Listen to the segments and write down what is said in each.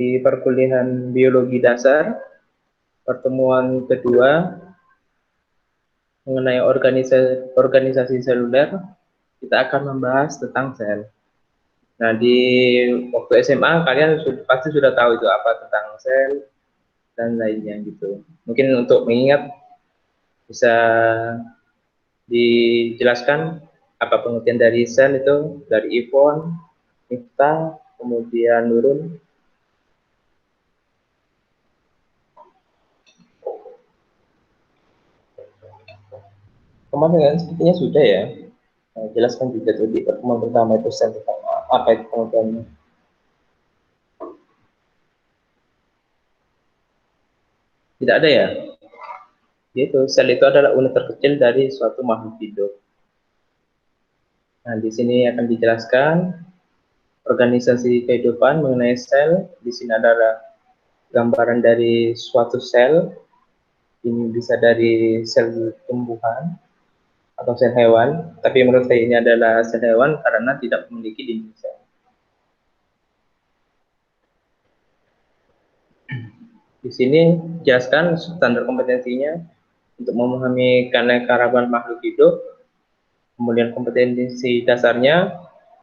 di perkuliahan biologi dasar, pertemuan kedua mengenai organisasi seluler. Kita akan membahas tentang sel. Nah, di waktu SMA kalian pasti sudah tahu itu apa tentang sel dan lainnya gitu. Mungkin untuk mengingat bisa dijelaskan apa pengertian dari sel itu dari Ivon, Miftah, kemudian Nurun. Kemarin kan sepertinya sudah ya. Nah, jelaskan juga tuh di pertemuan pertama itu sel tentang apa itu pengertiannya. Tidak ada ya? Yaitu sel itu adalah unit terkecil dari suatu makhluk hidup. Nah, di sini akan dijelaskan organisasi kehidupan mengenai sel. Di sini adalah gambaran dari suatu sel. Ini bisa dari sel tumbuhan atau sel hewan, tapi menurut saya ini adalah sel hewan karena tidak memiliki dinding sel. Di sini jelaskan standar kompetensinya untuk memahami keanekaragaman makhluk hidup. Kemudian kompetensi dasarnya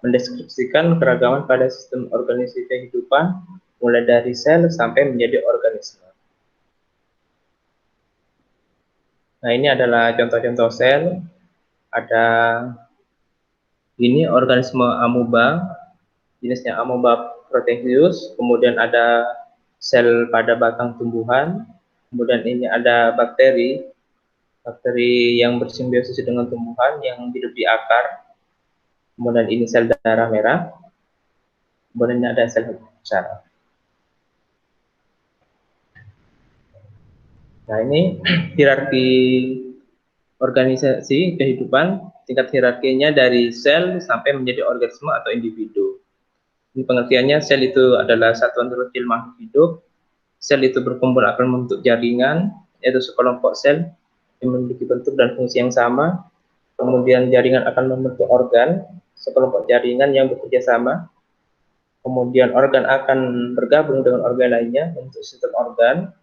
mendeskripsikan keragaman pada sistem organisasi kehidupan, mulai dari sel sampai menjadi organisme. Nah, ini adalah contoh-contoh sel. Ada ini organisme amoeba, jenisnya Amoeba proteus, kemudian ada sel pada batang tumbuhan, kemudian ini ada bakteri yang bersimbiosis dengan tumbuhan yang hidup di akar, kemudian ini sel darah merah, kemudian ini ada sel saraf. Nah, ini hierarki organisasi kehidupan, tingkat hierarkinya dari sel sampai menjadi organisme atau individu. Ini pengertiannya, sel itu adalah satuan terkecil makhluk hidup. Sel itu berkumpul akan membentuk jaringan, yaitu sekelompok sel yang memiliki bentuk dan fungsi yang sama. Kemudian jaringan akan membentuk organ, sekelompok jaringan yang bekerja sama. Kemudian organ akan bergabung dengan organ lainnya untuk sistem organ,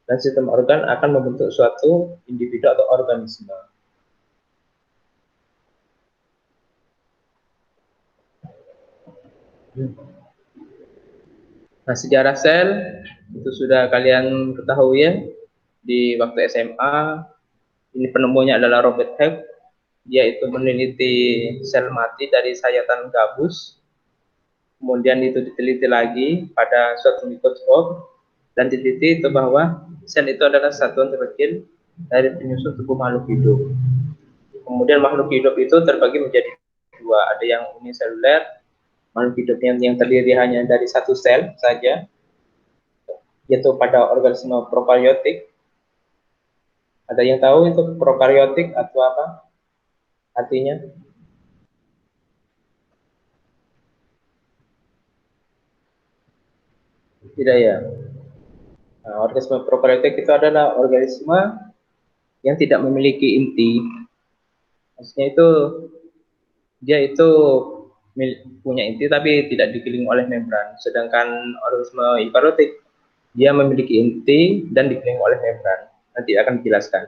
dan sistem organ akan membentuk suatu individu atau organisme. Nah, sejarah sel itu sudah kalian ketahui ya di waktu SMA. Ini penemunya adalah Robert Hooke. Dia itu meneliti sel mati dari sayatan gabus. Kemudian itu diteliti lagi pada suatu mikroskop dan diteliti itu bahwa sel itu adalah satuan terkecil dari penyusun tubuh makhluk hidup. Kemudian makhluk hidup itu terbagi menjadi dua, ada yang uniseluler, makhluk hidup yang terdiri hanya dari satu sel saja, yaitu pada organisme prokaryotik. Ada yang tahu itu prokaryotik atau apa artinya? Tidak ya. Nah, organisme prokaryotik itu adalah organisme yang tidak memiliki inti. Maksudnya itu dia itu punya inti tapi tidak dikelilingi oleh membran. Sedangkan organisme eukaryotik dia memiliki inti dan dikelilingi oleh membran. Nanti akan dijelaskan.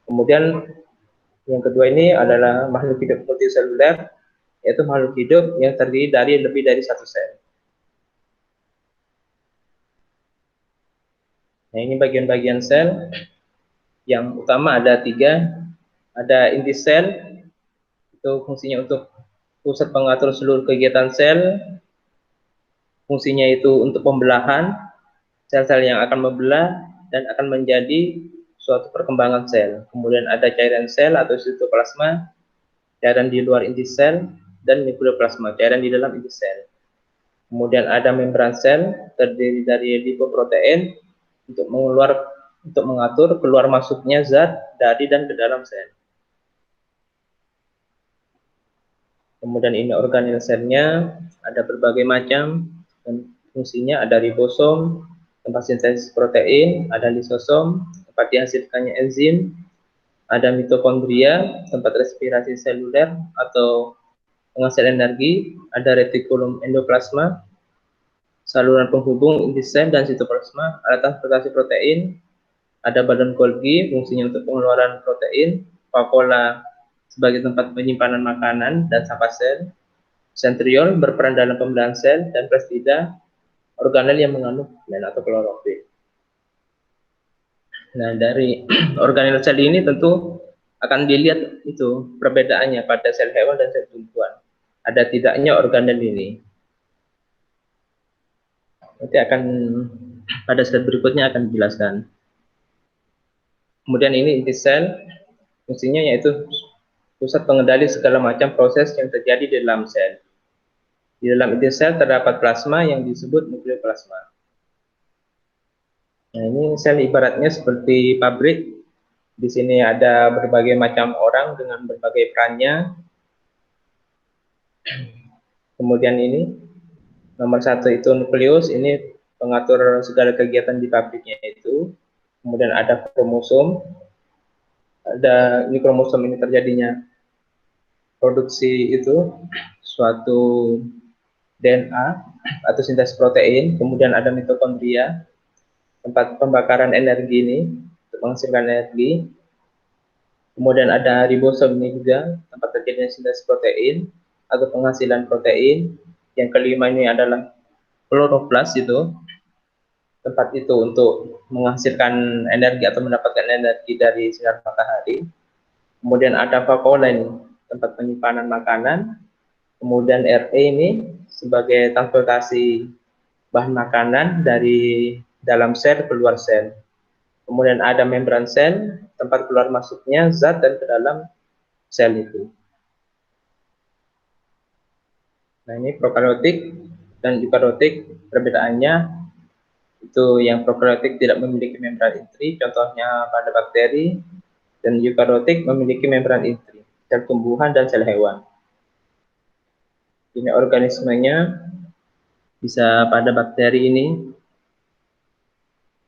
Kemudian yang kedua ini adalah makhluk hidup multiseluler, yaitu makhluk hidup yang terdiri dari lebih dari satu sel. Nah, ini bagian-bagian sel. Yang utama ada tiga. Ada inti sel, itu fungsinya untuk pusat pengatur seluruh kegiatan sel. Fungsinya itu untuk pembelahan, sel-sel yang akan membelah dan akan menjadi suatu perkembangan sel. Kemudian ada cairan sel atau sitoplasma, cairan di luar inti sel, dan nukleoplasma, cairan di dalam inti sel. Kemudian ada membran sel, terdiri dari lipoprotein untuk mengatur keluar masuknya zat dari dan ke dalam sel. Kemudian ini organel selnya, ada berbagai macam, dan fungsinya ada ribosom, tempat sintesis protein, ada lisosom, tempat dihasilkannya enzim, ada mitokondria, tempat respirasi seluler atau penghasil energi, ada retikulum endoplasma, saluran penghubung inti sel dan sitoplasma, alat transportasi protein, ada badan Golgi, fungsinya untuk pengeluaran protein, vakuola sebagai tempat penyimpanan makanan dan sampah sel, sentriol berperan dalam pembelahan sel, dan plastida organel yang mengandung pigmen atau klorofil. Nah, dari organel sel ini tentu akan dilihat itu perbedaannya pada sel hewan dan sel tumbuhan. Ada tidaknya organel ini. Nanti akan pada slide berikutnya akan dijelaskan. Kemudian ini inti sel, fungsinya yaitu pusat pengendali segala macam proses yang terjadi di dalam sel. Di dalam inti sel terdapat plasma yang disebut nukleoplasma. Nah, ini sel ibaratnya seperti pabrik. Di sini ada berbagai macam orang dengan berbagai perannya. Kemudian ini nomor 1 itu nukleus, ini pengatur segala kegiatan di pabriknya itu. Kemudian ada kromosom, ini kromosom ini terjadinya produksi itu suatu DNA atau sintesis protein. Kemudian ada mitokondria, tempat pembakaran energi ini untuk menghasilkan energi. Kemudian ada ribosom ini juga tempat terjadinya sintesis protein atau penghasilan protein. Yang kelima ini adalah kloroplas, itu tempat itu untuk menghasilkan energi atau mendapatkan energi dari sinar matahari. Kemudian ada vakuola ini tempat penyimpanan makanan. Kemudian RE ini sebagai transportasi bahan makanan dari dalam sel keluar sel. Kemudian ada membran sel, tempat keluar masuknya zat dan ke dalam sel itu. Nah, ini prokaryotik dan eukaryotik, perbedaannya itu yang prokaryotik tidak memiliki membran intri, contohnya pada bakteri, dan eukaryotik memiliki membran intri, sel tumbuhan dan sel hewan. Ini organismenya bisa pada bakteri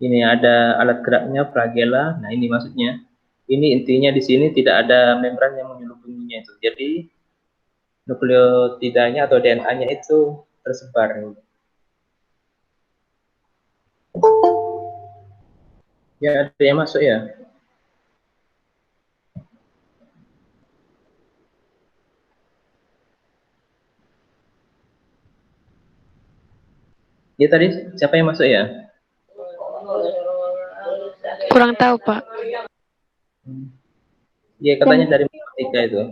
ini ada alat geraknya flagella. Nah, ini maksudnya. Ini intinya di sini tidak ada membran yang menyelubunginya itu. Jadi nukleotidanya atau DNA-nya itu tersebar. Ya, ada yang masuk ya. Ya tadi siapa yang masuk ya? Kurang tahu, Pak. Iya, katanya dari matematika itu.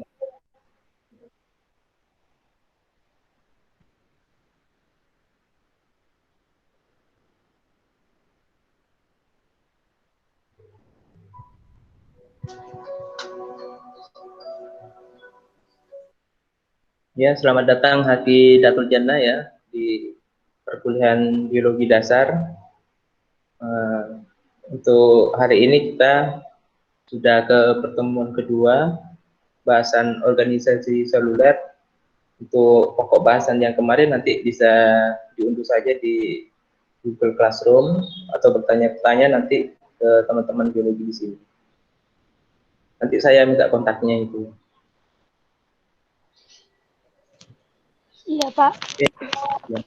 Ya, selamat datang Haki Datul Jannah ya di perkuliahan biologi dasar. Untuk hari ini kita sudah ke pertemuan kedua bahasan organisasi seluler. Untuk pokok bahasan yang kemarin nanti bisa diunduh saja di Google Classroom atau bertanya-tanya nanti ke teman-teman biologi di sini. Nanti saya minta kontaknya itu. Iya, Pak. Oke, ya.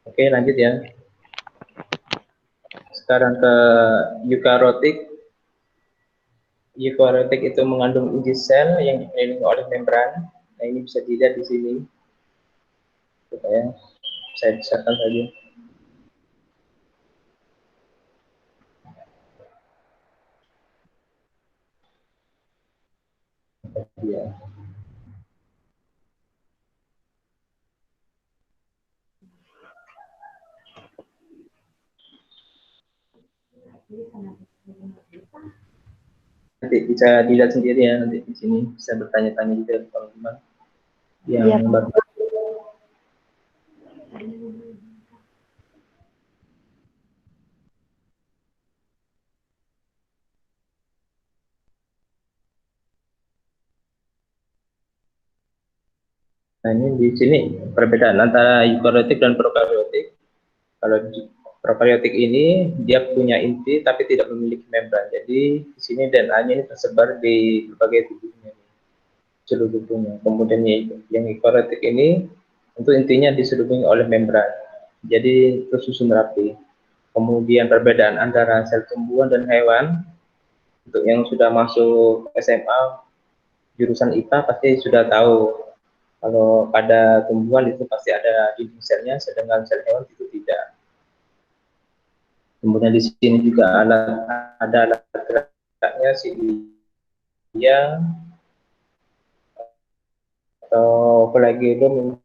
Oke, lanjut ya. Sekarang ke eukaryotik. Eukaryotik itu mengandung inti sel yang dikelilingi oleh membran. Nah, ini bisa dilihat di sini. Supaya saya besarkan saja. Ya. Nanti bisa dilihat sendiri ya, nanti di sini bisa bertanya-tanya juga teman-teman yang baru. Nah, ini di sini perbedaan antara eukaryotik dan prokaryotik. Kalau prokaryotik ini dia punya inti tapi tidak memiliki membran. Jadi di sini DNA-nya ini tersebar di berbagai tubuhnya, seluruh tubuhnya. Kemudian yang eukaryotik ini Itu intinya diselimuti oleh membran, jadi tersusun rapi. Kemudian perbedaan antara sel tumbuhan dan hewan, untuk yang sudah masuk SMA jurusan IPA pasti sudah tahu kalau pada tumbuhan itu pasti ada dinding selnya, sedangkan sel hewan itu tidak. Kemudian di sini juga ada alat geraknya silia atau flagellum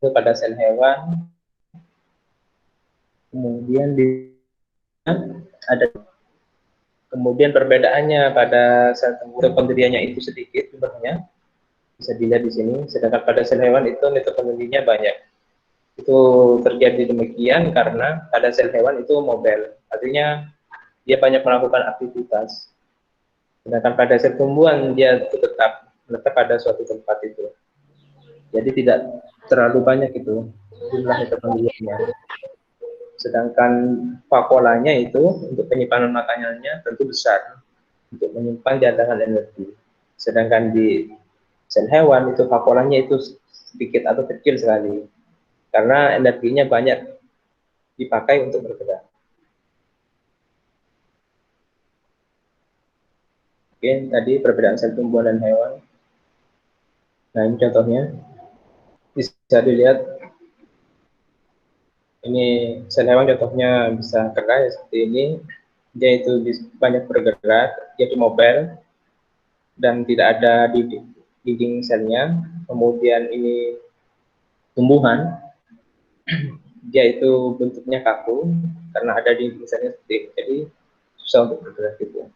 itu pada sel hewan. Kemudian di ada, kemudian perbedaannya pada sel tumbuhan mitokondrianya itu sedikit jumlahnya, bisa dilihat di sini, sedangkan pada sel hewan itu mitokondrianya banyak. Itu terjadi demikian karena pada sel hewan itu mobile, artinya dia banyak melakukan aktivitas. Sedangkan pada sel tumbuhan dia tetap melekat pada suatu tempat itu. Jadi tidak terlalu banyak itu jumlah mitokondrianya. Sedangkan vakuolanya itu untuk penyimpanan makanannya tentu besar untuk menyimpan cadangan energi. Sedangkan di sel hewan itu vakuolanya itu sedikit atau kecil sekali karena energinya banyak dipakai untuk bergerak. Oke, tadi perbedaan sel tumbuhan dan hewan. Nah, ini contohnya. Bisa dilihat, ini sel hewan contohnya bisa gerak ya, seperti ini. Dia itu banyak bergerak, jadi mobile, dan tidak ada dinding selnya. Kemudian ini tumbuhan, dia itu bentuknya kaku, karena ada dinding selnya seperti ini. Jadi susah untuk bergerak gitu.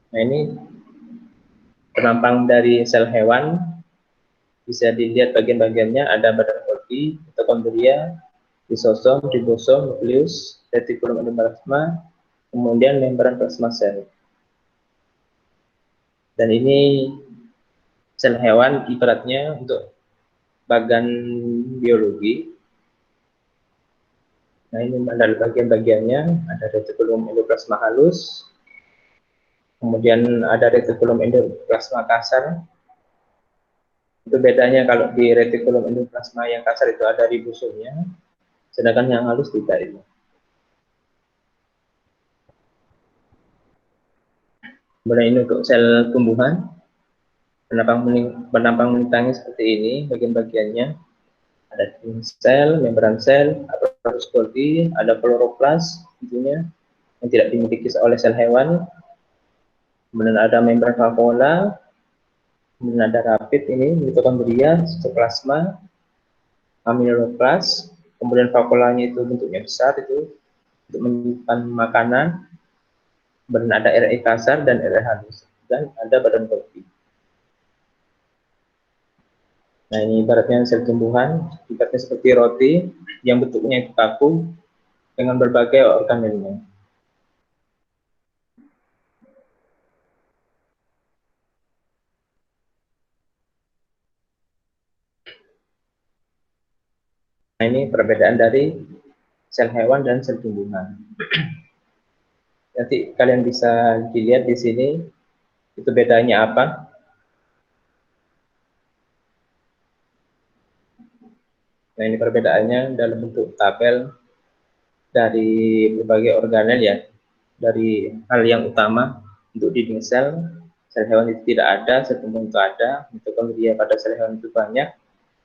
Nah, ini penampang dari sel hewan. Bisa dilihat bagian-bagiannya, ada badan Golgi, mitokondria, lisosom, ribosom, nukleus, retikulum endoplasma, kemudian membran plasma sel. Dan ini sel hewan ibaratnya untuk bagan biologi. Nah, ini adalah bagian-bagiannya, ada retikulum endoplasma halus, kemudian ada retikulum endoplasma kasar. Itu bedanya, kalau di retikulum endoplasma yang kasar itu ada ribosomnya, sedangkan yang halus tidak itu. Kemudian ini untuk sel tumbuhan, penampang menitangnya seperti ini, bagian-bagiannya. Ada sel, membran sel, aparatus Golgi, ada kloroplas, tentunya yang tidak dimiliki oleh sel hewan. Kemudian ada membran vakuola, kemudian ada rapid ini mitokondria, sitoplasma, aminoklas. Kemudian vakuolanya itu bentuknya besar itu untuk menyimpan makanan. Kemudian ada RE kasar dan RE halus, dan ada badan Golgi. Nah, ini ibaratnya sel tumbuhan, ibaratnya seperti roti yang bentuknya itu kaku dengan berbagai organelnya. Nah, ini perbedaan dari sel hewan dan sel tumbuhan. Nanti kalian bisa dilihat di sini, itu bedanya apa. Nah, ini perbedaannya dalam bentuk tabel dari berbagai organel ya. Dari hal yang utama, untuk dinding sel hewan itu tidak ada, sel tumbuhan itu ada, mitokondria pada sel hewan itu banyak,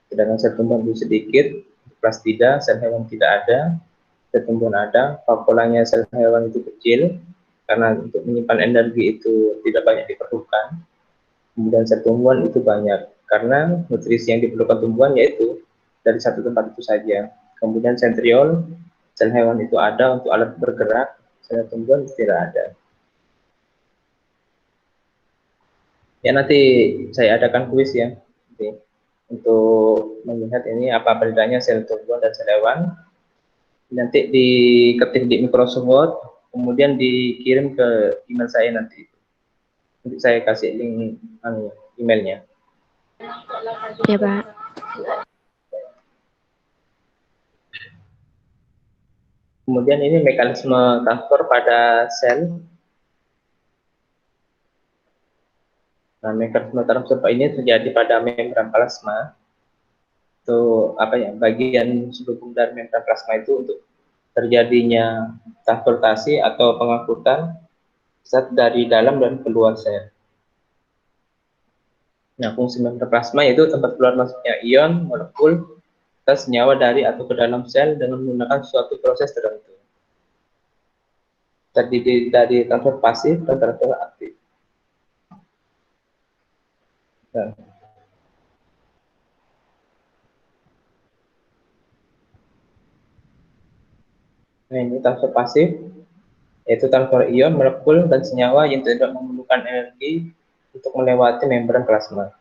sedangkan sel tumbuhan itu sedikit, plastida, sel hewan tidak ada, sel tumbuhan ada, vakuolanya sel hewan itu kecil, karena untuk menyimpan energi itu tidak banyak diperlukan. Kemudian sel tumbuhan itu banyak, karena nutrisi yang diperlukan tumbuhan yaitu dari satu tempat itu saja. Kemudian sentriol, sel hewan itu ada untuk alat bergerak, sel tumbuhan itu tidak ada. Ya, nanti saya adakan kuis ya, nanti, untuk melihat ini apa bedanya sel tumbuhan dan sel hewan. Nanti diketik di Microsoft Word, kemudian dikirim ke email saya nanti. Nanti saya kasih link emailnya. Ya, Pak. Kemudian ini mekanisme transfer pada sel. Nah, mekanisme transfer ini terjadi pada membran plasma. Itu apa ya? Bagian subhubung dari membran plasma itu untuk terjadinya transportasi atau pengangkutan zat dari dalam dan keluar sel. Nah, fungsi membran plasma yaitu tempat keluar masuknya ion, molekul, dan senyawa dari atau ke dalam sel dengan menggunakan suatu proses tertentu. Terdiri dari transfer pasif dan transfer aktif. Nah, ini transfer pasif, yaitu transfer ion, molekul, dan senyawa yang tidak memerlukan energi untuk melewati membran plasma.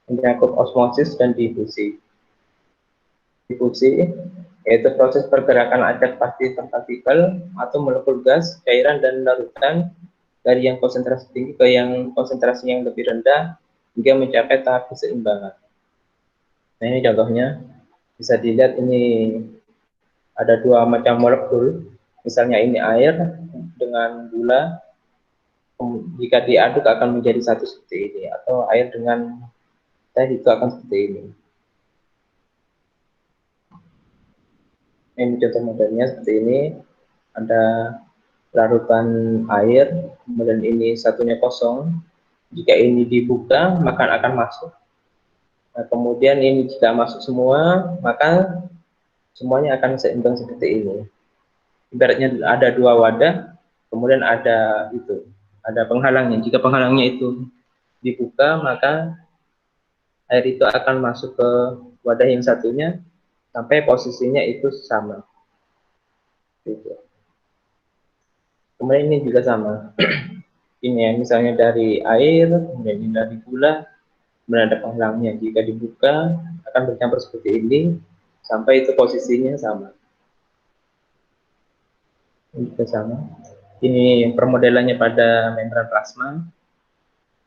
Menyangkut osmosis dan difusi. Difusi yaitu proses pergerakan acak partikel atau molekul gas, cairan, dan larutan dari yang konsentrasi tinggi ke yang konsentrasi yang lebih rendah hingga mencapai tahap keseimbangan. Nah, ini contohnya bisa dilihat ini ada dua macam molekul, misalnya ini air dengan gula, jika diaduk akan menjadi satu seperti ini, atau air dengan teh itu akan seperti ini. Ini contoh modelnya seperti ini, ada larutan air, kemudian ini satunya kosong. Jika ini dibuka, maka akan masuk. Nah, kemudian ini jika masuk semua, maka semuanya akan seimbang seperti ini. Ibaratnya ada dua wadah, kemudian ada penghalangnya. Jika penghalangnya itu dibuka, maka air itu akan masuk ke wadah yang satunya sampai posisinya itu sama. Gitu. Kemudian ini juga sama. Ini ya, misalnya dari air, kemudian ini dari gula, kemudian ada penghalangnya. Jika dibuka, akan bercampur seperti ini, sampai itu posisinya sama. Ini juga sama. Ini permodelannya pada membran plasma.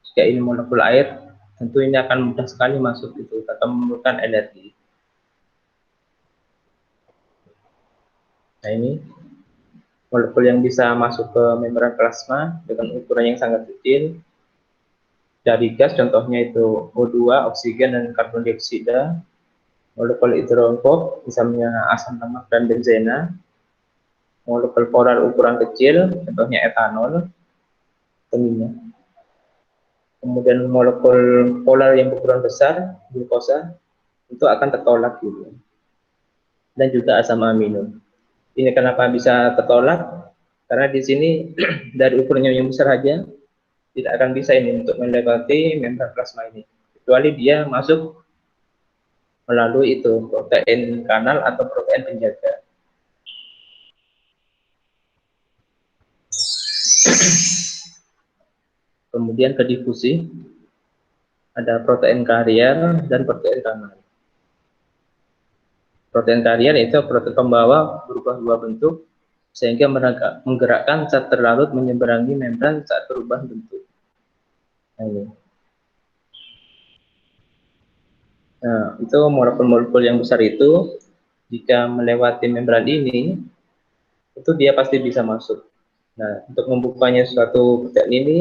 Jika ini molekul air, tentu ini akan mudah sekali masuk itu, atau memerlukan energi. Nah, ini molekul yang bisa masuk ke membran plasma dengan ukuran yang sangat kecil. Dari gas contohnya itu O2, oksigen, dan karbon dioksida. Molekul hidrofоб, misalnya asam lemak dan benzena. Molekul polar ukuran kecil, contohnya etanol, minyak. Kemudian molekul polar yang berukuran besar, glukosa, itu akan tertolak gitu. Dan juga asam amino. Ini kenapa bisa tertolak? Karena di sini dari ukurannya yang besar saja tidak akan bisa ini untuk melewati membran plasma ini, kecuali dia masuk melalui itu protein kanal atau protein penjaga. Kemudian ke difusi, ada protein karier dan protein kanal. Protein karier itu protein pembawa berubah dua bentuk sehingga menggerakkan zat terlarut menyeberangi membran saat berubah bentuk. Nah, ini. Nah, itu molekul-molekul yang besar itu jika melewati membran ini, itu dia pasti bisa masuk. Nah, untuk membukanya suatu protein ini,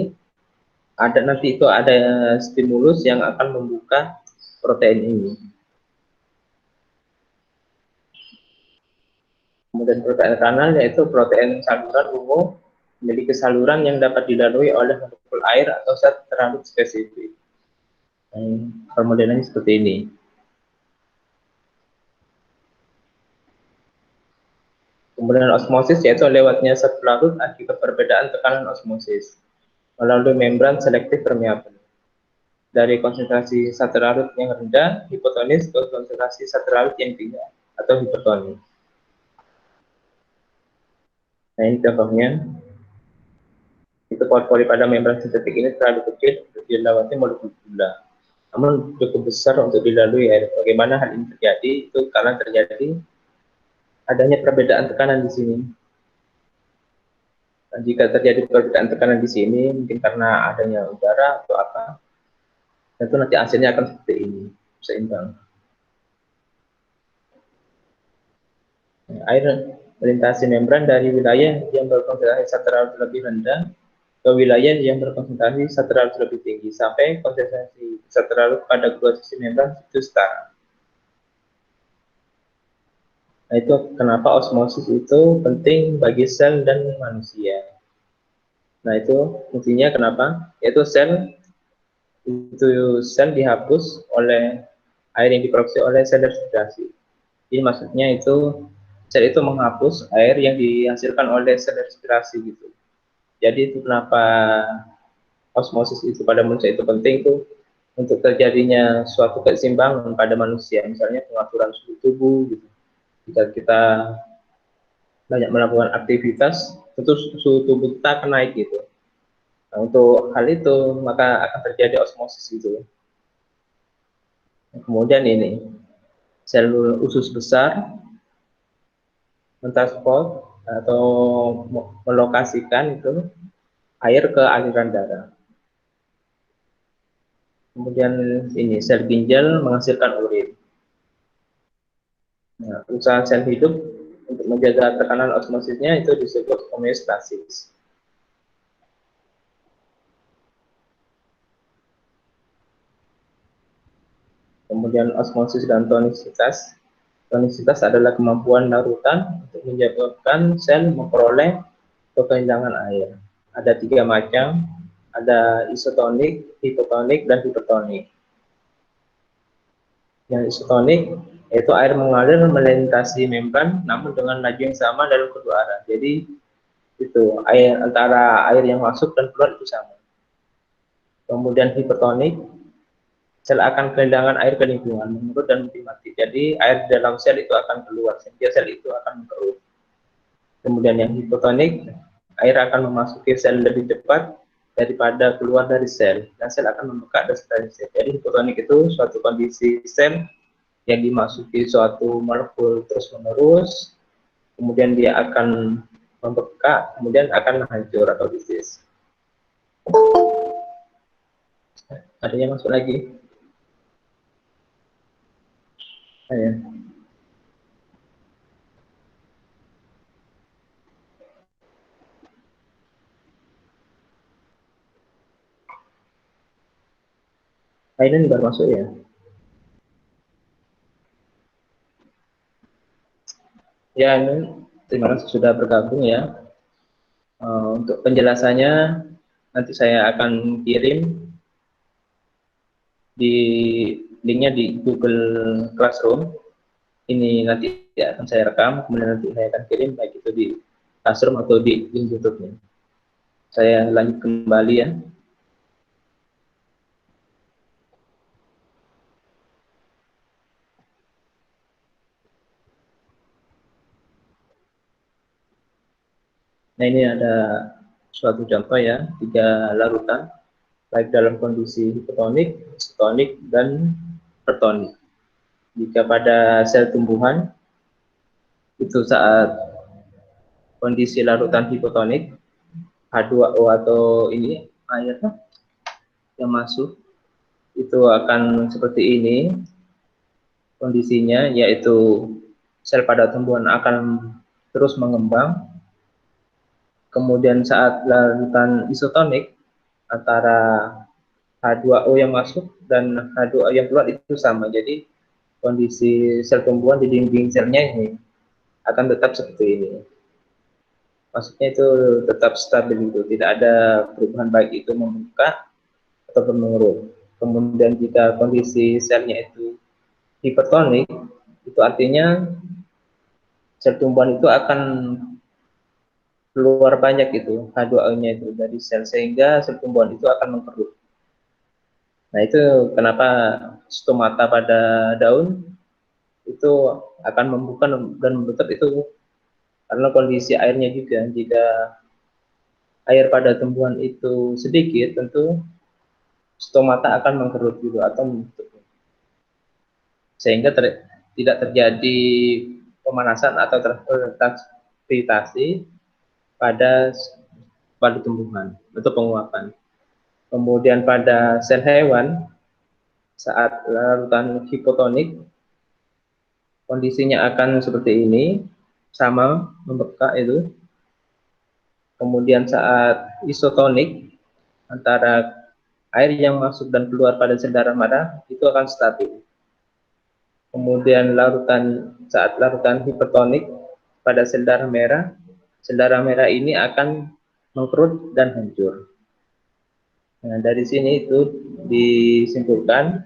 nanti itu ada stimulus yang akan membuka protein ini. Kemudian protein kanal yaitu protein saluran umum memiliki saluran yang dapat dilalui oleh molekul air atau zat terlarut spesifik. Permodelannya seperti ini. Kemudian osmosis yaitu lewatnya zat larut akibat perbedaan tekanan osmosis melalui membran selektif permeabel. Dari konsentrasi zat larut yang rendah, hipotonis, ke konsentrasi zat larut yang tinggi atau hipertonis. Nah, ini contohnya. Itu pori-pori pada membran sintetik ini terlalu kecil untuk dilewati molekul gula, namun cukup besar untuk dilalui air. Bagaimana hal ini terjadi? Itu karena terjadi adanya perbedaan tekanan di sini. Dan jika terjadi perbedaan tekanan di sini, mungkin karena adanya udara atau apa, tentu nanti hasilnya akan seperti ini, seimbang. Air melintasi membran dari wilayah yang berkonsentrasi zat terlarut lebih rendah ke wilayah yang berkonsentrasi zat terlarut lebih tinggi sampai konsentrasi zat terlarut pada kedua sisi membran itu setara. Nah, itu kenapa osmosis itu penting bagi sel dan manusia. Nah, itu fungsinya kenapa? Yaitu sel dihapus oleh air yang diproduksi oleh sel respirasi. Jadi maksudnya itu sel itu menghapus air yang dihasilkan oleh sel respirasi gitu. Jadi itu kenapa osmosis itu pada manusia itu penting tuh untuk terjadinya suatu keseimbangan pada manusia, misalnya pengaturan suhu tubuh gitu. Jika kita banyak melakukan aktivitas, tentu suhu tubuh kita akan naik gitu. Nah, untuk hal itu maka akan terjadi osmosis gitu. Kemudian ini sel usus besar mentransport atau melokasikan itu air ke aliran darah. Kemudian ini sel ginjal menghasilkan urin. Nah, usaha sel hidup untuk menjaga tekanan osmosisnya itu disebut homeostasis. Kemudian osmosis dan tonisitas. Tonisitas adalah kemampuan larutan untuk menyebabkan sel memperoleh kekehilangan air. Ada 3 macam, ada isotonik, hipotonik, dan hipertonik. Yang isotonik yaitu air mengalir melintasi membran namun dengan laju yang sama dalam kedua arah. Jadi itu air antara air yang masuk dan keluar itu sama. Kemudian hipertonik, sel akan kehilangan air ke lingkungan, menurut dan mati. Jadi air dalam sel itu akan keluar sehingga sel itu akan mengkerut. Kemudian yang hipotonik, air akan memasuki sel lebih cepat daripada keluar dari sel dan sel akan membekak dari sel. Jadi hipotonik itu suatu kondisi sel yang dimasuki suatu molekul terus menerus, kemudian dia akan membekak, kemudian akan hancur atau krisis. Ada yang masuk lagi? Ya. Ini baru masuk ya. Ya, ini terima kasih sudah bergabung ya. Untuk penjelasannya nanti saya akan kirim di linknya di Google Classroom. Ini nanti akan saya rekam, kemudian nanti saya akan kirim baik itu di Classroom atau di link YouTube-nya. Saya lanjut kembali ya. Nah, ini ada suatu contoh ya, 3 larutan baik dalam kondisi hipotonik, isotonik, dan hipertonik. Jika pada sel tumbuhan itu saat kondisi larutan hipotonik, H2O atau ini air yang masuk itu akan seperti ini kondisinya, yaitu sel pada tumbuhan akan terus mengembang. Kemudian saat larutan isotonik antara H2O yang masuk dan H2O yang keluar itu sama. Jadi kondisi sel tumbuhan di dinding selnya ini akan tetap seperti ini. Maksudnya itu tetap stabil itu, tidak ada perubahan baik itu membuka atau menurun. Kemudian jika kondisi selnya itu hipertonik, itu artinya sel tumbuhan itu akan keluar banyak itu H2O-nya itu dari sel sehingga sel tumbuhan itu akan mengkerut. Nah, itu kenapa stomata pada daun itu akan membuka dan menutup itu karena kondisi airnya juga. Jika air pada tumbuhan itu sedikit, tentu stomata akan mengkerut juga atau menutup. Sehingga tidak terjadi pemanasan atau transpirasi pada tumbuhan untuk penguapan. Kemudian pada sel hewan saat larutan hipotonik kondisinya akan seperti ini, sama membekak itu. Kemudian saat isotonik antara air yang masuk dan keluar pada sel darah merah itu akan stabil. Kemudian saat larutan hipertonik pada sel darah merah ini akan mengkerut dan hancur. Nah, dari sini itu disimpulkan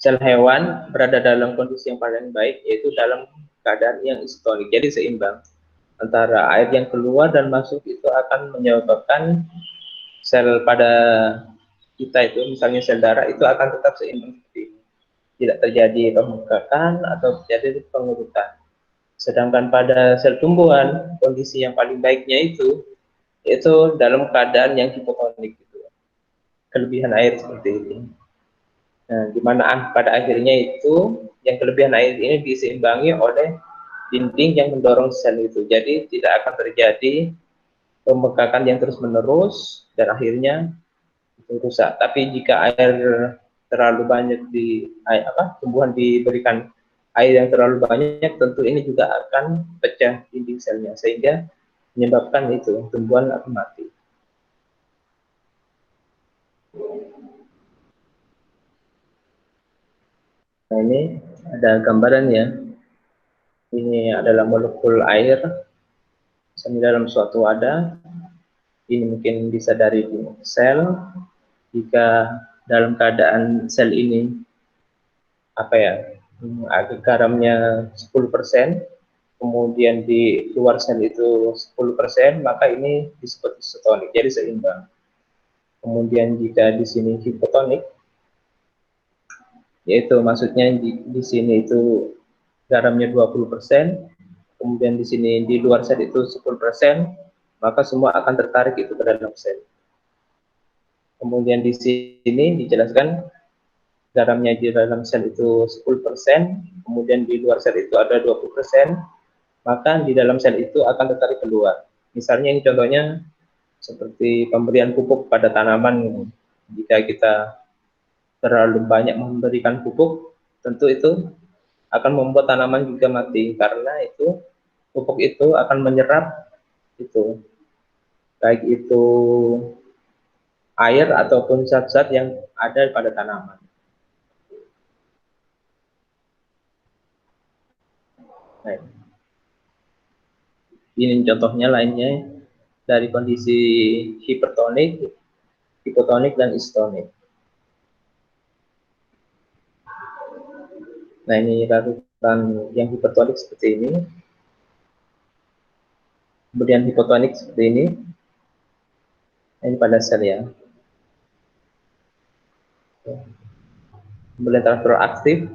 sel hewan berada dalam kondisi yang paling baik, yaitu dalam keadaan yang isotonik, jadi seimbang. Antara air yang keluar dan masuk itu akan menyebabkan sel pada kita itu, misalnya sel darah itu akan tetap seimbang seperti ini. Tidak terjadi pembengkakan atau terjadi pengurutan. Sedangkan pada sel tumbuhan, kondisi yang paling baiknya itu dalam keadaan yang hipotonik, gitu. Kelebihan air seperti ini. Nah, di mana pada akhirnya itu yang kelebihan air ini diseimbangi oleh dinding yang mendorong sel itu. Jadi tidak akan terjadi pembengkakan yang terus-menerus dan akhirnya itu rusak. Tapi jika air terlalu banyak tumbuhan diberikan air yang terlalu banyak, tentu ini juga akan pecah dinding selnya sehingga menyebabkan itu tumbuhan akan mati. Nah, ini ada gambarannya. Ini adalah molekul air dalam suatu wadah. Ini mungkin bisa dari sel. Jika dalam keadaan sel ini garamnya 10%, kemudian di luar sel itu 10%, maka ini disebut isotonik, jadi seimbang. Kemudian jika di sini hipotonik, yaitu maksudnya di sini itu garamnya 20%, kemudian di sini di luar sel itu 10%, maka semua akan tertarik itu ke dalam sel. Kemudian di sini dijelaskan garamnya di dalam sel itu 10%, kemudian di luar sel itu ada 20%, maka di dalam sel itu akan tertarik keluar. Misalnya ini contohnya seperti pemberian pupuk pada tanaman. Jika kita terlalu banyak memberikan pupuk, tentu itu akan membuat tanaman juga mati, karena itu pupuk itu akan menyerap itu, baik itu air ataupun zat-zat yang ada pada tanaman. Nah, ini contohnya lainnya dari kondisi hipertonik, hipotonik, dan isotonik. Nah, ini larutan yang hipertonik seperti ini. Kemudian hipotonik seperti ini. Ini pada sel ya. Kemudian transfer aktif.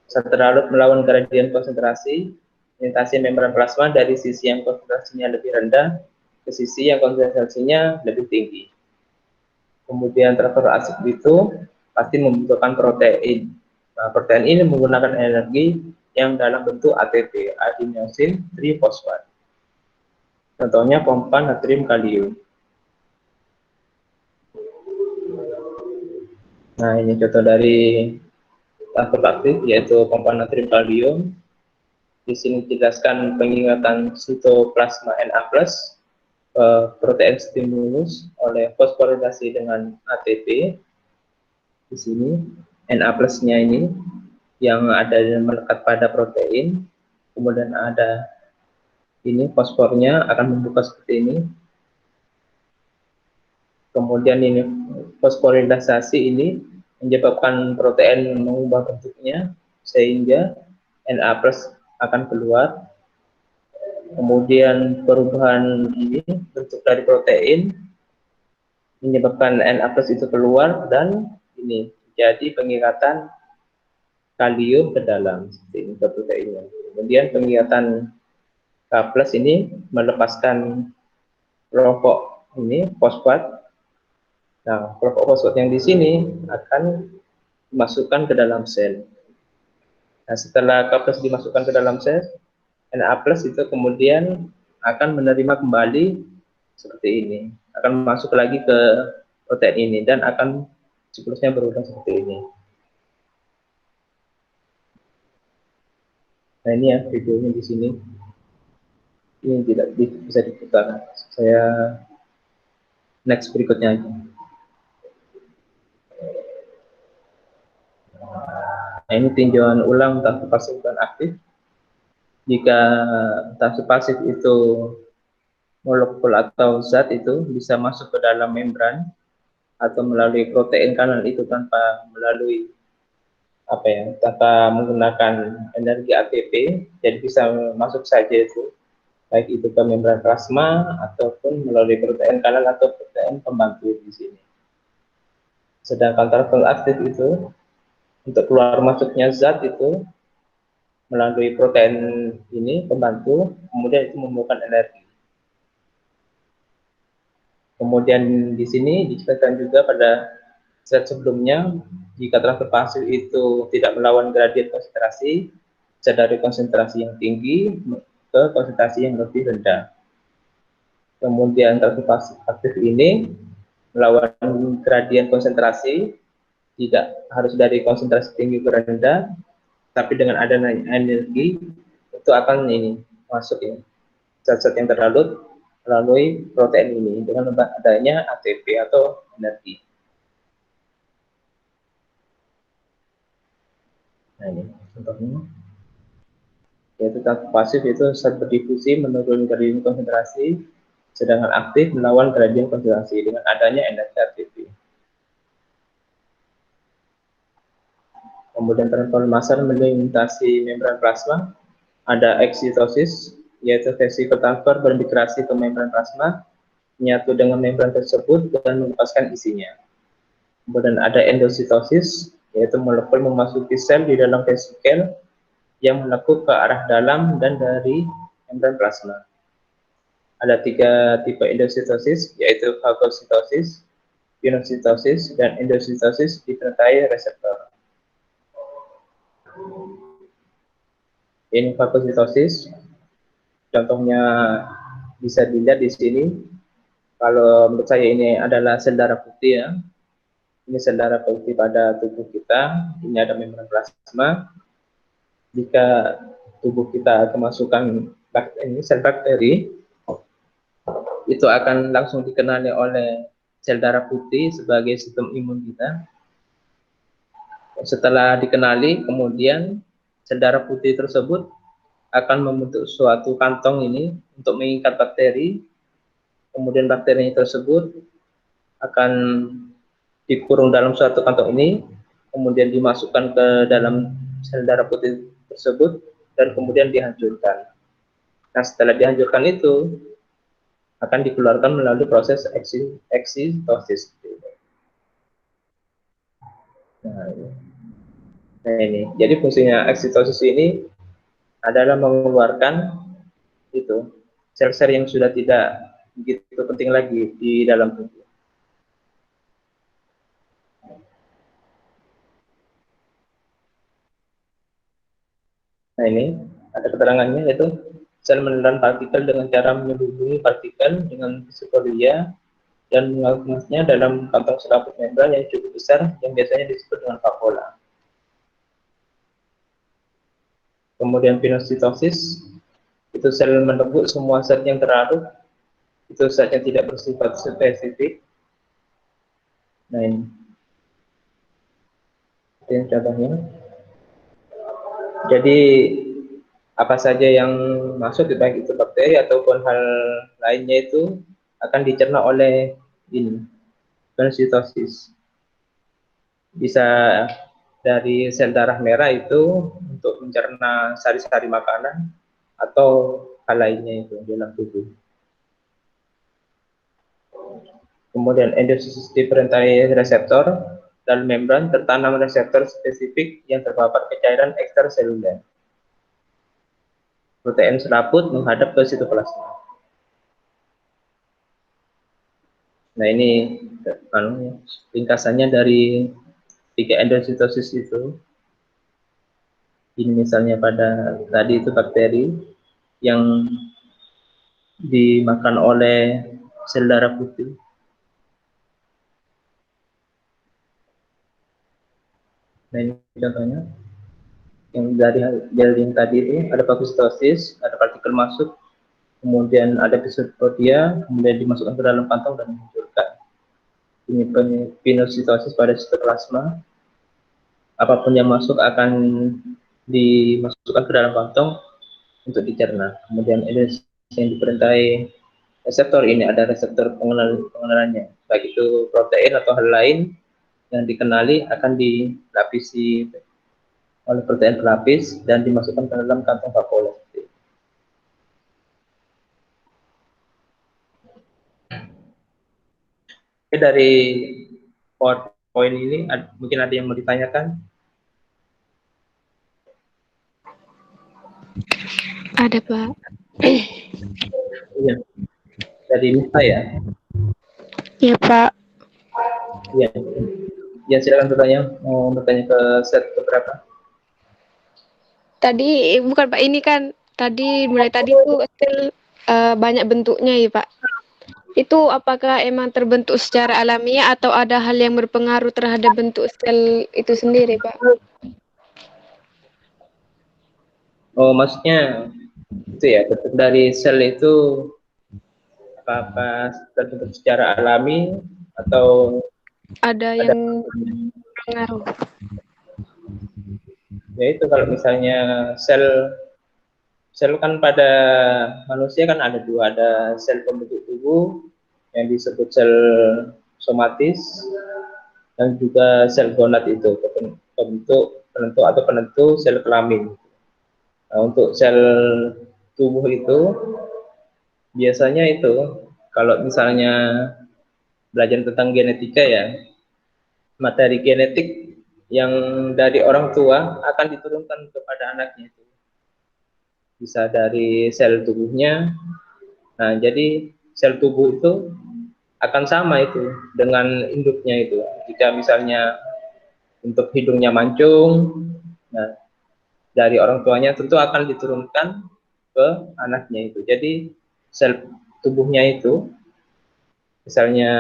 Saat terlarut melawan gradien konsentrasi, melintasi membran plasma dari sisi yang konsentrasinya lebih rendah ke sisi yang konsentrasinya lebih tinggi. Kemudian transfer aktif itu pasti membutuhkan protein. Nah, protein ini menggunakan energi yang dalam bentuk ATP, adenosin trifosfat. Contohnya pompa natrium kalium. Nah, ini contoh dari transfer aktif, yaitu pompa natrium kalium. Di sini dijelaskan pengingatan sitoplasma Na+, protein stimulus oleh fosforilasi dengan ATP. Di sini Na+-nya ini yang ada melekat pada protein, kemudian ada ini fosfornya akan membuka seperti ini. Kemudian ini fosforilisasi ini menyebabkan protein mengubah bentuknya sehingga Na+ akan keluar. Kemudian perubahan ini bentuk dari protein menyebabkan Na+ itu keluar dan ini jadi pengikatan kalium ke dalam seperti ini ke proteinnya. Kemudian pengikatan K+ ini melepaskan kelompok ini fosfat. Nah, kelompok fosfat yang di sini akan dimasukkan ke dalam sel. Nah, setelah K+ dimasukkan ke dalam sel, Na+ itu kemudian akan menerima kembali seperti ini, akan masuk lagi ke protein ini dan akan siklusnya berulang seperti ini. Nah, ini ya videonya di sini. Ini tidak bisa diputar. Saya next berikutnya aja. Nah, ini tinjauan ulang tafsir pasif dan aktif. Jika tafsir pasif itu molekul atau zat itu bisa masuk ke dalam membran atau melalui protein kanal itu tanpa melalui tanpa menggunakan energi ATP, jadi bisa masuk saja itu, baik itu ke membran plasma ataupun melalui protein kanal atau protein pembantu di sini. Sedangkan travel aktif itu untuk keluar masuknya zat itu melalui protein ini pembantu, kemudian itu membutuhkan energi. Kemudian di sini diceritakan juga pada slide sebelumnya, jika transfer pasif itu tidak melawan gradien konsentrasi, bisa dari konsentrasi yang tinggi ke konsentrasi yang lebih rendah. Kemudian transfer pasif aktif ini melawan gradien konsentrasi, tidak harus dari konsentrasi tinggi ke rendah, tapi dengan adanya energi itu akan ini masuk ini zat-zat yang terlalu melalui protein ini dengan adanya ATP atau energi. Nah ini contohnya, yaitu pasif itu saat berdifusi menurun gradien konsentrasi, sedangkan aktif melawan gradien konsentrasi dengan adanya energi ATP. Kemudian transfer massal melintasi membran plasma, ada eksitosis, yaitu vesicle transfer bermigrasi ke membran plasma, menyatu dengan membran tersebut dan melepaskan isinya. Kemudian ada endositosis, yaitu molekul memasuki sel di dalam vesikel yang melekuk ke arah dalam dan dari membran plasma. Ada 3 tipe endositosis, yaitu fagositosis, pinositosis, dan endositosis disertai reseptor. Ini fagositosis, contohnya bisa dilihat di sini. Kalau menurut saya ini adalah sel darah putih ya. Ini sel darah putih pada tubuh kita. Ini ada membran plasma. Jika tubuh kita kemasukan ini sel bakteri, itu akan langsung dikenali oleh sel darah putih sebagai sistem imun kita. Setelah dikenali, kemudian sel darah putih tersebut akan membentuk suatu kantong ini untuk mengikat bakteri. Kemudian bakteri tersebut akan dikurung dalam suatu kantong ini, kemudian dimasukkan ke dalam sel darah putih tersebut dan kemudian dihancurkan. Nah, setelah dihancurkan itu akan dikeluarkan melalui proses eksitosis. Nah ini, jadi fungsinya eksitosis ini adalah mengeluarkan itu sel-sel yang sudah tidak begitu penting lagi di dalam tubuh. Nah ini ada keterangannya, yaitu sel menelan partikel dengan cara menyelubungi partikel dengan psikolia dan mengemasnya dalam kantong selaput membran yang cukup besar yang biasanya disebut dengan vakuola. Kemudian pinositosis, itu sel menebuk semua zat yang terlarut, itu zat yang tidak bersifat spesifik. Nah ini contohnya. Jadi apa saja yang masuk, baik itu bakteri ataupun hal lainnya, itu akan dicerna oleh ini pinositosis. Bisa dari sel darah merah itu untuk mencerna sari-sari makanan atau hal lainnya itu dalam tubuh. Kemudian endositosis diperantarai reseptor dan membran tertanam reseptor spesifik yang terpapar ke cairan ekstraseluler. Protein selaput menghadap ke sitoplasma. Nah ini ringkasannya dari 3 endositosis itu. Ini misalnya pada tadi itu bakteri yang dimakan oleh sel darah putih. Nah ini contohnya. Yang dari yang tadi itu ada fagositosis, ada partikel masuk kemudian ada pseudopodia, kemudian dimasukkan ke dalam kantong dan dihancurkan. Ini pinositosis pada sitoplasma. Apapun yang masuk akan dimasukkan ke dalam kantong untuk dicerna. Kemudian energi yang diperintahi reseptor ini ada reseptor pengenalannya, baik itu protein atau hal lain yang dikenali akan dilapisi oleh protein pelapis dan dimasukkan ke dalam kantong vakuola. Oke, dari PowerPoint ini mungkin ada yang mau ditanyakan? Ada, Pak. Iya, dari Nisa ya. Iya, Pak. Iya, ya silakan bertanya. Mau bertanya ke set keberapa? Tadi bukan Pak, ini kan mulai tadi tuh sel banyak bentuknya ya, Pak. Itu apakah emang terbentuk secara alamiah atau ada hal yang berpengaruh terhadap bentuk sel itu sendiri, Pak? Oh, maksudnya itu ya, bentuk dari sel itu apakah terbentuk secara alami atau Ada ada? yang berpengaruh. Ya itu kalau misalnya sel sel kan pada manusia kan ada dua, ada sel pembentuk tubuh yang disebut sel somatis dan juga sel gonad itu penentu atau penentu sel kelamin. Nah, untuk sel tubuh itu biasanya itu kalau misalnya belajar tentang genetika ya, materi genetik yang dari orang tua akan diturunkan kepada anaknya itu. Bisa dari sel tubuhnya. Nah, jadi sel tubuh itu akan sama itu dengan induknya itu. Jika misalnya untuk hidungnya mancung, nah dari orang tuanya tentu akan diturunkan ke anaknya itu. Jadi sel tubuhnya itu misalnya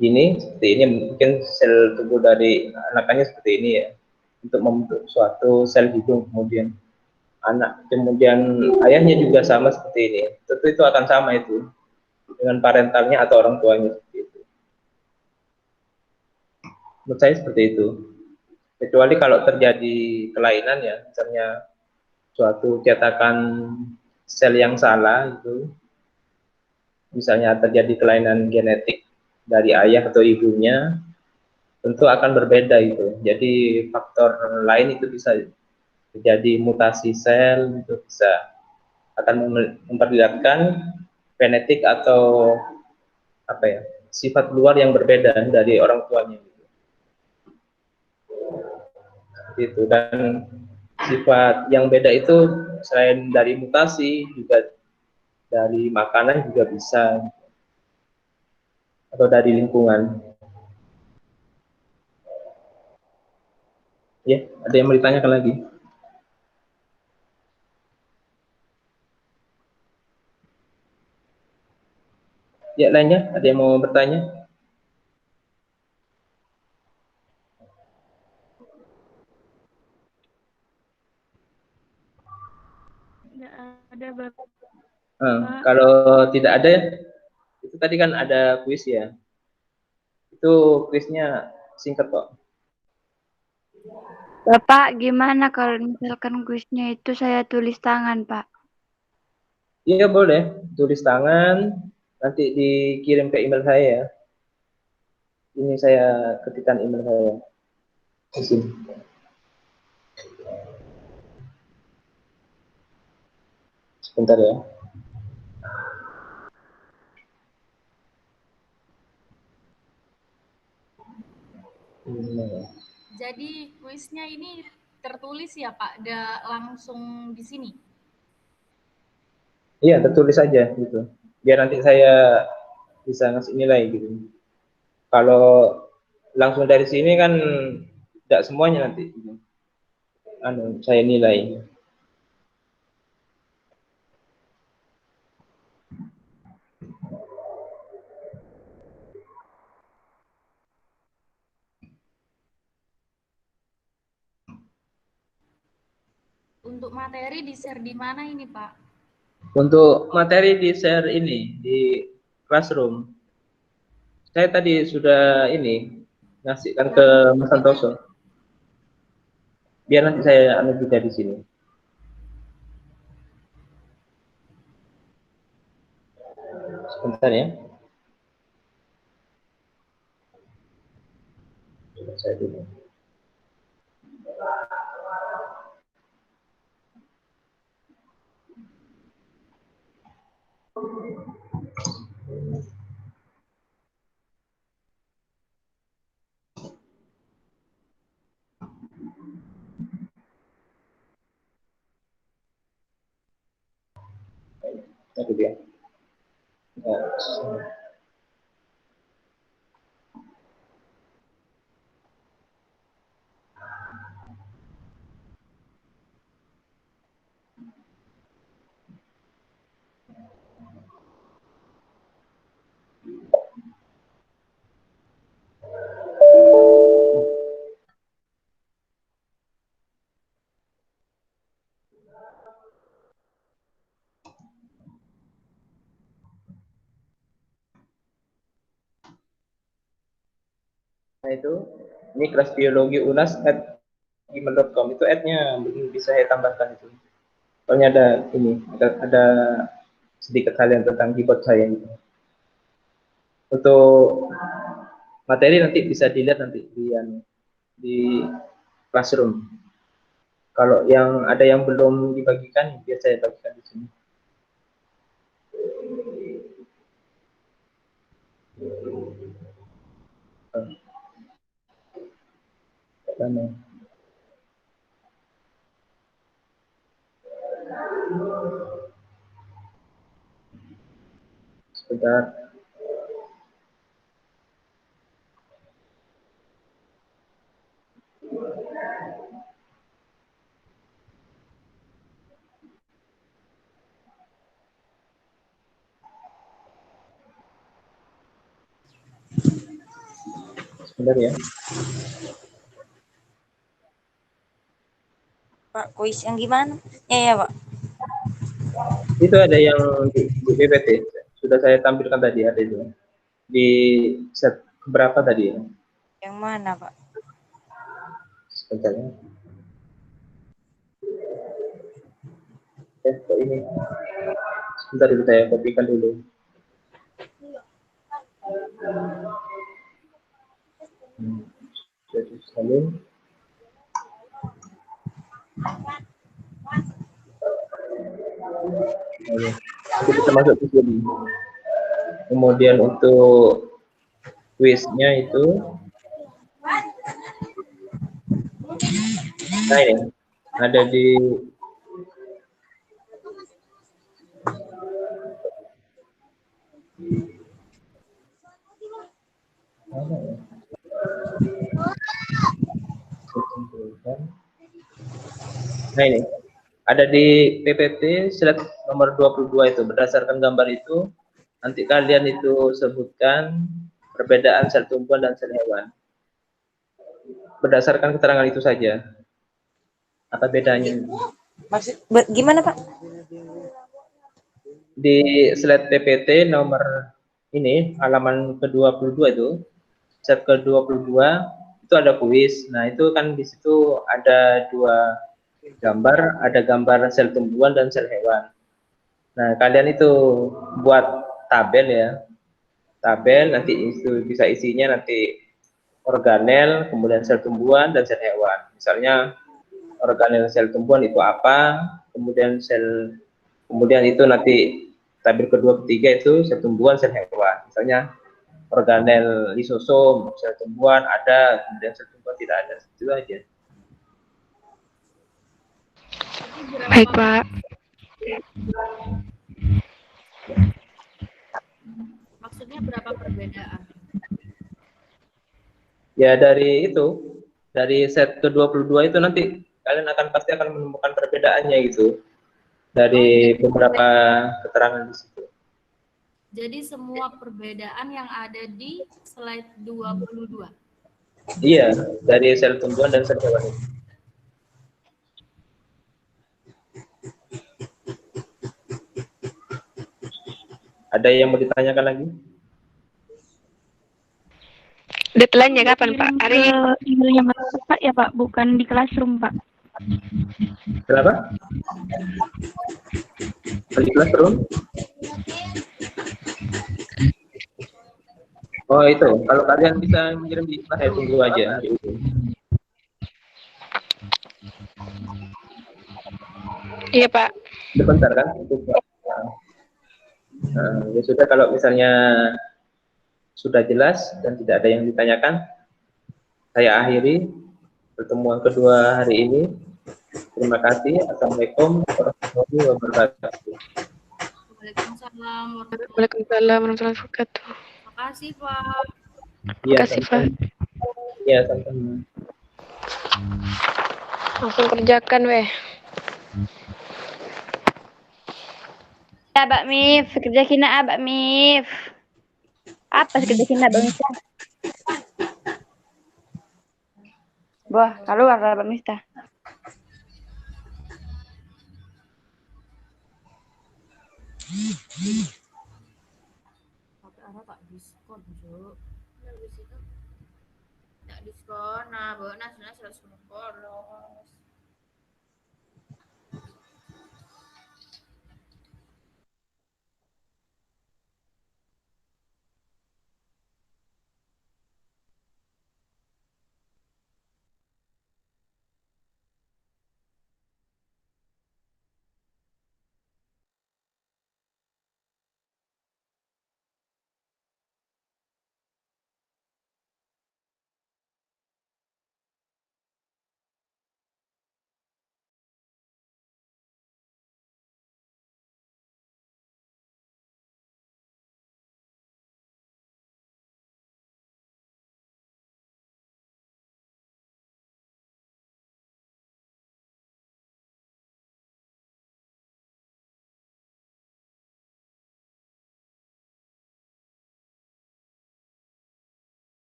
ini seperti ini, mungkin sel tubuh dari anakannya seperti ini ya, untuk membentuk suatu sel hidung, kemudian kemudian ayahnya juga sama seperti ini, tentu itu akan sama itu dengan parentalnya atau orang tuanya seperti itu. Menurut saya seperti itu, kecuali kalau terjadi kelainan ya, misalnya suatu cetakan sel yang salah itu, misalnya terjadi kelainan genetik dari ayah atau ibunya, tentu akan berbeda itu. Jadi faktor lain itu bisa terjadi mutasi sel, itu bisa akan memperlihatkan genetik atau apa ya, sifat luar yang berbeda dari orang tuanya gitu. Dan sifat yang beda itu selain dari mutasi juga dari makanan juga bisa, atau dari lingkungan. Ya, ada yang mau ditanyakan lagi? Ya, lainnya ada yang mau bertanya? Tidak ada, Bapak. Kalau tidak ada, itu tadi kan ada kuis ya. Itu kuisnya singkat kok. Bapak, gimana kalau misalkan kuisnya itu saya tulis tangan, Pak? Iya boleh, tulis tangan, nanti dikirim ke email saya ya. Ini saya ketikkan email saya di sini. Sebentar ya. Jadi kuisnya ini tertulis ya Pak, langsung di sini. Iya, tertulis aja gitu. Biar nanti saya bisa ngasih nilai gitu. Kalau langsung dari sini kan tidak semuanya nanti. Saya nilai. Untuk materi di share di mana ini Pak? Untuk materi di share ini di Classroom, saya tadi sudah ini ngasihkan ke Mas Santoso. Biar nanti saya anu juga di sini. Sebentar ya. Coba saya dulu. Tadi dia. Nah itu, ini kelas biologi UNAS @gmail.com itu @nya bisa saya tambahkan itu. Soalnya ada ini, ada sedikit hal yang tentang keyboard saya gitu. Untuk materi nanti bisa dilihat nanti di Classroom. Kalau yang ada yang belum dibagikan, biar saya bagikan di sini. Sebentar. Sebentar ya. Pak, kuis yang gimana? Ya, Pak. Itu ada yang di PPT. Sudah saya tampilkan tadi, ada itu. Di set berapa tadi ya? Yang mana, Pak? Sebentar ya. Kok ini? Sebentar dulu, saya kopikan dulu. Jadi salin. Itu bisa masuk ke sini. Kemudian untuk kuisnya itu, nah ini ada di mana ya? Nah ini ada di PPT slide nomor 22 itu. Berdasarkan gambar itu nanti kalian itu sebutkan perbedaan sel tumbuhan dan sel hewan. Berdasarkan keterangan itu saja. Apa bedanya? Maksud gimana, Pak? Di slide PPT nomor ini halaman ke-22 itu, slide ke-22 itu ada kuis. Nah, itu kan di situ ada dua gambar, ada gambar sel tumbuhan dan sel hewan. Nah, kalian itu buat tabel ya. Tabel nanti itu bisa isinya nanti organel, kemudian sel tumbuhan dan sel hewan. Misalnya organel sel tumbuhan itu apa, kemudian itu nanti tabel kedua ketiga itu sel tumbuhan, sel hewan. Misalnya organel lisosom, sel tumbuhan ada, kemudian sel tumbuhan tidak ada. Itu aja. Baik, Pak. Maksudnya berapa perbedaan? Ya dari set ke-22 itu nanti kalian pasti akan menemukan perbedaannya gitu. Dari beberapa keterangan di situ. Jadi semua perbedaan yang ada di slide 22. Iya, dari sel tumbuhan dan sel hewan. Ada yang mau ditanyakan lagi? Deadline-nya kapan, Pak? Kirim Hari ke emailnya Pak ya Pak, bukan di classroom Pak. Kenapa? Di Classroom? Oh itu, kalau kalian bisa mengirim di kelas ya tunggu aja. iya, Pak. Sebentar kan? Ya sudah, kalau misalnya sudah jelas dan tidak ada yang ditanyakan, saya akhiri pertemuan kedua hari ini. Terima kasih. Assalamualaikum warahmatullahi wabarakatuh. Waalaikumsalam warahmatullahi Waalaikumsalam warahmatullahi wabarakatuh. wabarakatuh. Makasih, Pak. Iya, Makasih, Pak. Iya, sama-sama. Langsung kerjakan, weh. Ya Mbak Mif, kerja kina Mbak Mif. Apa kerja kina Mbak Mif? Wah, keluar lah Mbak Mif. Pakai apa Pak? Diskon, Jo. Tak diskon. Nah, bonus 100 per